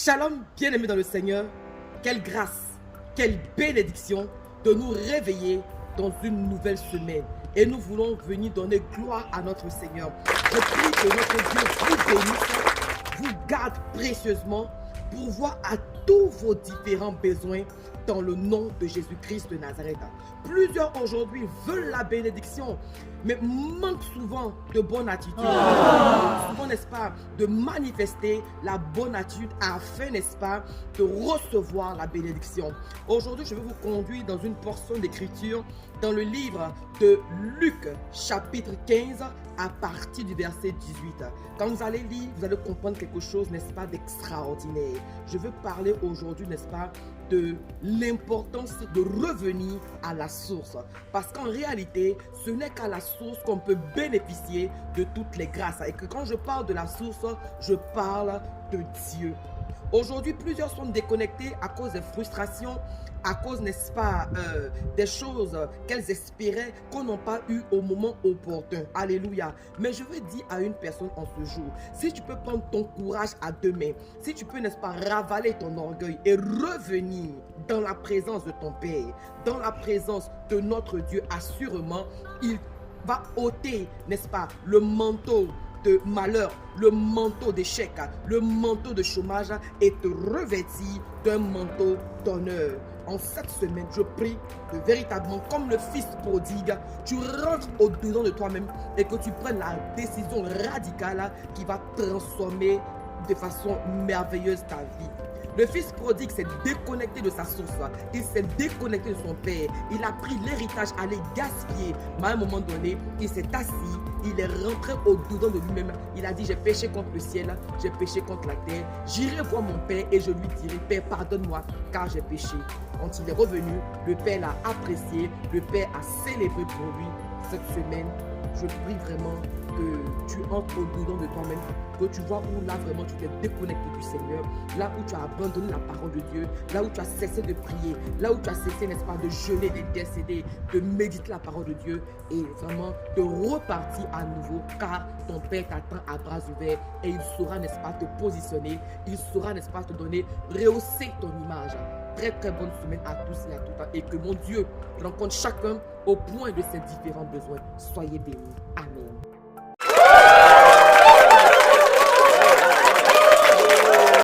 Shalom, bien-aimés dans le Seigneur. Quelle grâce, quelle bénédiction de nous réveiller dans une nouvelle semaine. Et nous voulons venir donner gloire à notre Seigneur. Je prie que notre Dieu vous bénisse, vous garde précieusement, pourvoie à tous vos différents besoins dans le nom de Jésus-Christ de Nazareth. Plusieurs aujourd'hui veulent la bénédiction, mais manquent souvent de bonne attitude. Manquent souvent, n'est-ce pas, de manifester la bonne attitude afin, n'est-ce pas, de recevoir la bénédiction. Aujourd'hui, je vais vous conduire dans une portion d'écriture dans le livre de Luc, chapitre 15, à partir du verset 18. Quand vous allez lire, vous allez comprendre quelque chose, n'est-ce pas, d'extraordinaire. Je veux parler aujourd'hui, n'est-ce pas, de l'importance de revenir à la source. Parce qu'en réalité, ce n'est qu'à la source qu'on peut bénéficier de toutes les grâces. Et que quand je parle de la source, je parle de Dieu. Aujourd'hui, plusieurs sont déconnectés à cause des frustrations, à cause, n'est-ce pas, des choses qu'elles espéraient qu'on n'a pas eu au moment opportun. Alléluia. Mais je veux dire à une personne en ce jour, si tu peux prendre ton courage à deux mains, si tu peux, n'est-ce pas, ravaler ton orgueil et revenir dans la présence de ton Père, dans la présence de notre Dieu, assurément, il va ôter, n'est-ce pas, le manteau de malheur, le manteau d'échec, le manteau de chômage et te revêtir d'un manteau d'honneur. En cette semaine, je prie que véritablement, comme le fils prodigue, tu rentres au-dedans de toi-même et que tu prennes la décision radicale qui va transformer de façon merveilleuse ta vie. Le fils prodigue s'est déconnecté de sa source, il s'est déconnecté de son père, il a pris l'héritage à les gaspiller, mais à un moment donné, il s'est assis, il est rentré au-dedans de lui-même, il a dit: j'ai péché contre le ciel, j'ai péché contre la terre, j'irai voir mon père et je lui dirai: Père, pardonne-moi car j'ai péché. Quand il est revenu, le père l'a apprécié, le père a célébré pour lui. Cette semaine, je prie vraiment que tu entres au-dedans de toi-même, que tu vois où là vraiment tu t'es déconnecté du Seigneur, là où tu as abandonné la parole de Dieu, là où tu as cessé de prier, là où tu as cessé, n'est-ce pas, de jeûner, d'intercéder, de méditer la parole de Dieu et vraiment de repartir à nouveau, car ton Père t'attend à bras ouverts et il saura, n'est-ce pas, te positionner, il saura, n'est-ce pas, te donner, rehausser ton image. Très très bonne semaine à tous et à toutes et que mon Dieu rencontre chacun au point de ses différents besoins. Soyez bénis. Amen.